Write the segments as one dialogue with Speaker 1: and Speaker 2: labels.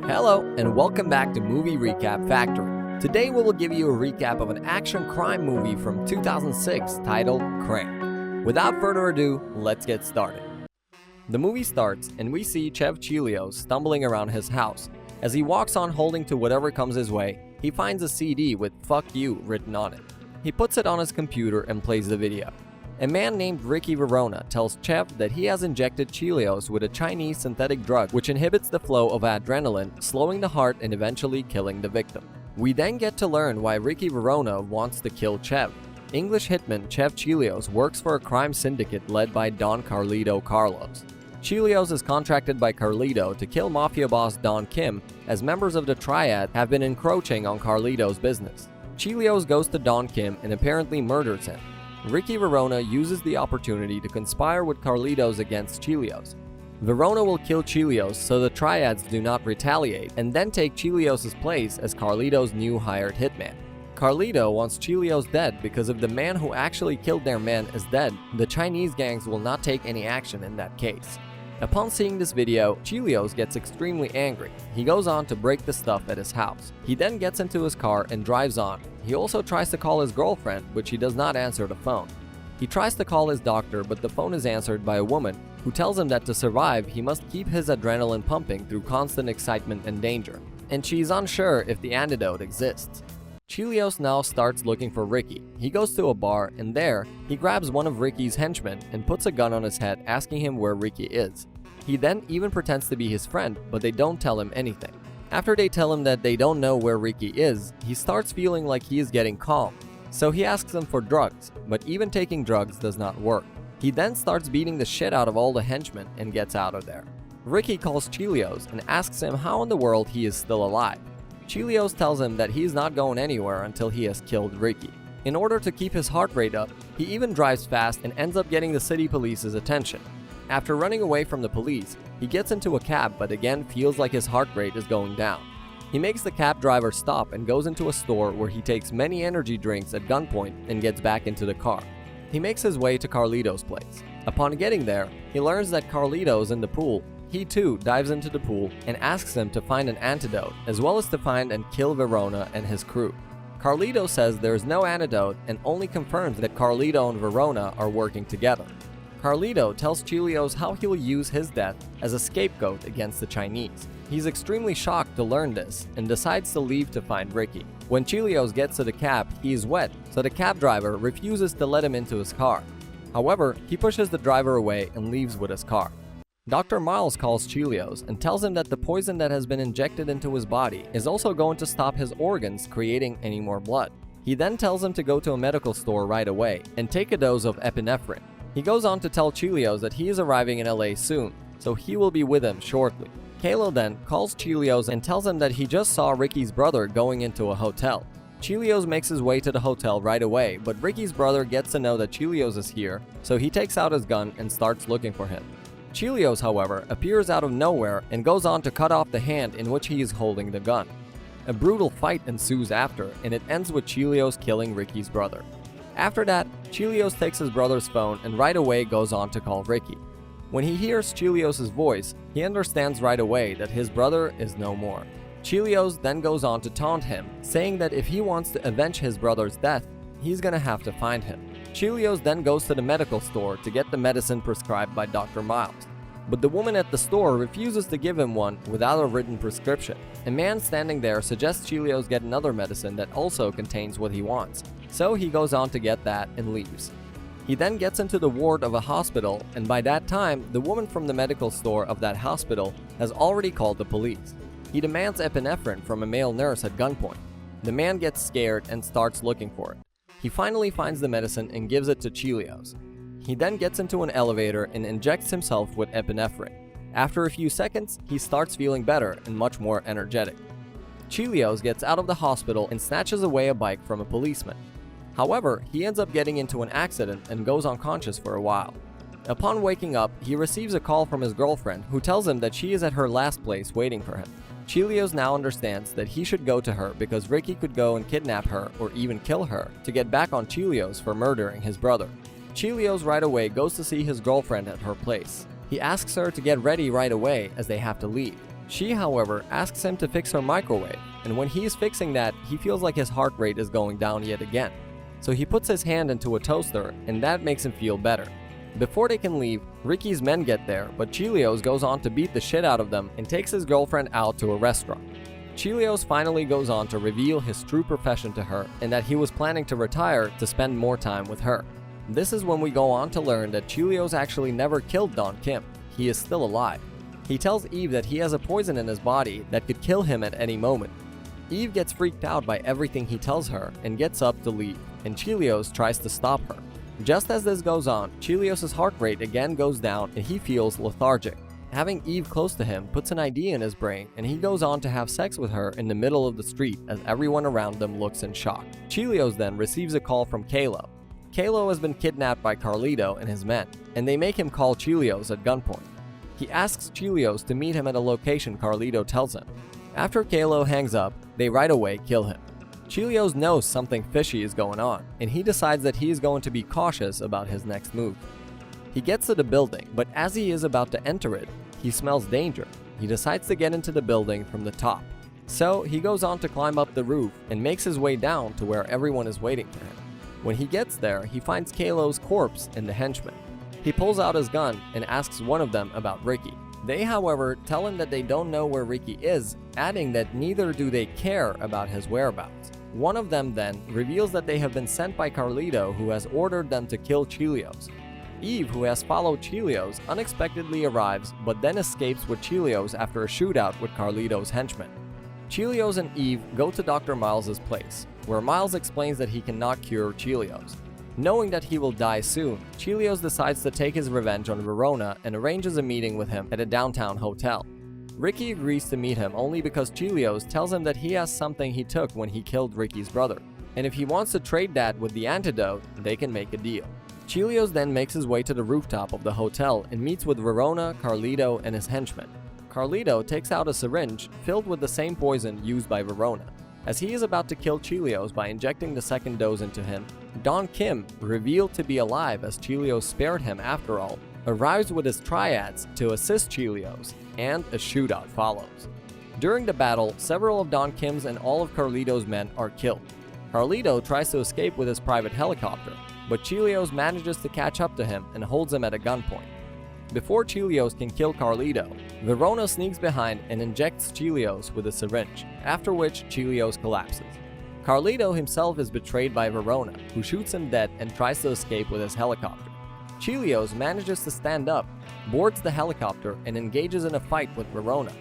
Speaker 1: Hello, and welcome back to Movie Recap Factory. Today we will give you a recap of an action crime movie from 2006 titled Crank. Without further ado, let's get started. The movie starts and we see Chev Chelios stumbling around his house. As he walks on holding to whatever comes his way, he finds a CD with "Fuck You" written on it. He puts it on his computer and plays the video. A man named Ricky Verona tells Chev that he has injected Chelios with a Chinese synthetic drug which inhibits the flow of adrenaline, slowing the heart and eventually killing the victim. We then get to learn why Ricky Verona wants to kill Chev. English hitman Chev Chelios works for a crime syndicate led by Don Carlito Carlos. Chelios is contracted by Carlito to kill mafia boss Don Kim, as members of the Triad have been encroaching on Carlito's business. Chelios goes to Don Kim and apparently murders him. Ricky Verona uses the opportunity to conspire with Carlitos against Chelios. Verona will kill Chelios so the Triads do not retaliate, and then take Chelios' place as Carlitos' new hired hitman. Carlito wants Chelios dead because if the man who actually killed their man is dead, the Chinese gangs will not take any action in that case. Upon seeing this video, Chelios gets extremely angry. He goes on to break the stuff at his house. He then gets into his car and drives on. He also tries to call his girlfriend, but she does not answer the phone. He tries to call his doctor, but the phone is answered by a woman who tells him that to survive, he must keep his adrenaline pumping through constant excitement and danger, and she's unsure if the antidote exists. Chelios now starts looking for Ricky. He goes to a bar, and there, he grabs one of Ricky's henchmen and puts a gun on his head, asking him where Ricky is. He then even pretends to be his friend, but they don't tell him anything. After they tell him that they don't know where Ricky is, he starts feeling like he is getting calm. So he asks them for drugs, but even taking drugs does not work. He then starts beating the shit out of all the henchmen and gets out of there. Ricky calls Chelios and asks him how in the world he is still alive. Chelios tells him that he is not going anywhere until he has killed Ricky. In order to keep his heart rate up, he even drives fast and ends up getting the city police's attention. After running away from the police, he gets into a cab but again feels like his heart rate is going down. He makes the cab driver stop and goes into a store where he takes many energy drinks at gunpoint and gets back into the car. He makes his way to Carlito's place. Upon getting there, he learns that Carlito is in the pool. He too dives into the pool and asks him to find an antidote, as well as to find and kill Verona and his crew. Carlito says there is no antidote and only confirms that Carlito and Verona are working together. Carlito tells Chelios how he will use his death as a scapegoat against the Chinese. He's extremely shocked to learn this and decides to leave to find Ricky. When Chelios gets to the cab, he is wet, so the cab driver refuses to let him into his car. However, he pushes the driver away and leaves with his car. Dr. Miles calls Chelios and tells him that the poison that has been injected into his body is also going to stop his organs creating any more blood. He then tells him to go to a medical store right away and take a dose of epinephrine. He goes on to tell Chelios that he is arriving in LA soon, so he will be with him shortly. Kalo then calls Chelios and tells him that he just saw Ricky's brother going into a hotel. Chelios makes his way to the hotel right away, but Ricky's brother gets to know that Chelios is here, so he takes out his gun and starts looking for him. Chelios, however, appears out of nowhere and goes on to cut off the hand in which he is holding the gun. A brutal fight ensues after, and it ends with Chelios killing Ricky's brother. After that, Chelios takes his brother's phone and right away goes on to call Ricky. When he hears Chelios' voice, he understands right away that his brother is no more. Chelios then goes on to taunt him, saying that if he wants to avenge his brother's death, he's gonna have to find him. Chelios then goes to the medical store to get the medicine prescribed by Dr. Miles. But the woman at the store refuses to give him one without a written prescription. A man standing there suggests Chelios get another medicine that also contains what he wants, so he goes on to get that and leaves. He then gets into the ward of a hospital, and by that time, the woman from the medical store of that hospital has already called the police. He demands epinephrine from a male nurse at gunpoint. The man gets scared and starts looking for it. He finally finds the medicine and gives it to Chelios. He then gets into an elevator and injects himself with epinephrine. After a few seconds, he starts feeling better and much more energetic. Chelios gets out of the hospital and snatches away a bike from a policeman. However, he ends up getting into an accident and goes unconscious for a while. Upon waking up, he receives a call from his girlfriend who tells him that she is at her last place waiting for him. Chelios now understands that he should go to her because Ricky could go and kidnap her or even kill her to get back on Chelios for murdering his brother. Chelios right away goes to see his girlfriend at her place. He asks her to get ready right away as they have to leave. She, however, asks him to fix her microwave, and when he is fixing that, he feels like his heart rate is going down yet again. So he puts his hand into a toaster, and that makes him feel better. Before they can leave, Ricky's men get there, but Chelios goes on to beat the shit out of them and takes his girlfriend out to a restaurant. Chelios finally goes on to reveal his true profession to her and that he was planning to retire to spend more time with her. This is when we go on to learn that Chelios actually never killed Don Kim. He is still alive. He tells Eve that he has a poison in his body that could kill him at any moment. Eve gets freaked out by everything he tells her and gets up to leave, and Chelios tries to stop her. Just as this goes on, Chelios' heart rate again goes down and he feels lethargic. Having Eve close to him puts an idea in his brain, and he goes on to have sex with her in the middle of the street as everyone around them looks in shock. Chelios then receives a call from Kalo. Kalo has been kidnapped by Carlito and his men, and they make him call Chelios at gunpoint. He asks Chelios to meet him at a location Carlito tells him. After Kalo hangs up, they right away kill him. Chelios knows something fishy is going on, and he decides that he is going to be cautious about his next move. He gets to the building, but as he is about to enter it, he smells danger. He decides to get into the building from the top. So he goes on to climb up the roof and makes his way down to where everyone is waiting for him. When he gets there, he finds Kalo's corpse and the henchmen. He pulls out his gun and asks one of them about Ricky. They, however, tell him that they don't know where Ricky is, adding that neither do they care about his whereabouts. One of them then reveals that they have been sent by Carlito, who has ordered them to kill Chelios. Eve, who has followed Chelios, unexpectedly arrives but then escapes with Chelios after a shootout with Carlito's henchmen. Chelios and Eve go to Dr. Miles' place, where Miles explains that he cannot cure Chelios. Knowing that he will die soon, Chelios decides to take his revenge on Verona and arranges a meeting with him at a downtown hotel. Ricky agrees to meet him only because Chelios tells him that he has something he took when he killed Ricky's brother, and if he wants to trade that with the antidote, they can make a deal. Chelios then makes his way to the rooftop of the hotel and meets with Verona, Carlito, and his henchmen. Carlito takes out a syringe filled with the same poison used by Verona. As he is about to kill Chelios by injecting the second dose into him, Don Kim, revealed to be alive as Chelios spared him after all, arrives with his triads to assist Chelios, and a shootout follows. During the battle, several of Don Kim's and all of Carlito's men are killed. Carlito tries to escape with his private helicopter, but Chelios manages to catch up to him and holds him at a gunpoint. Before Chelios can kill Carlito, Verona sneaks behind and injects Chelios with a syringe, after which Chelios collapses. Carlito himself is betrayed by Verona, who shoots him dead and tries to escape with his helicopter. Chelios manages to stand up, boards the helicopter, and engages in a fight with Verona.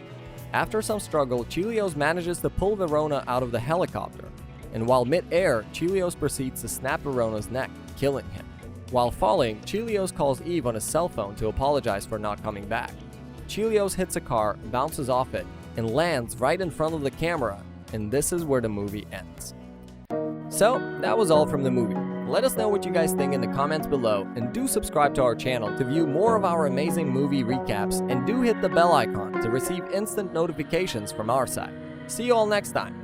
Speaker 1: After some struggle, Chelios manages to pull Verona out of the helicopter, and while mid-air, Chelios proceeds to snap Verona's neck, killing him. While falling, Chelios calls Eve on his cell phone to apologize for not coming back. Chelios hits a car, bounces off it, and lands right in front of the camera, and this is where the movie ends. So, that was all from the movie. Let us know what you guys think in the comments below, and do subscribe to our channel to view more of our amazing movie recaps, and do hit the bell icon to receive instant notifications from our side. See you all next time.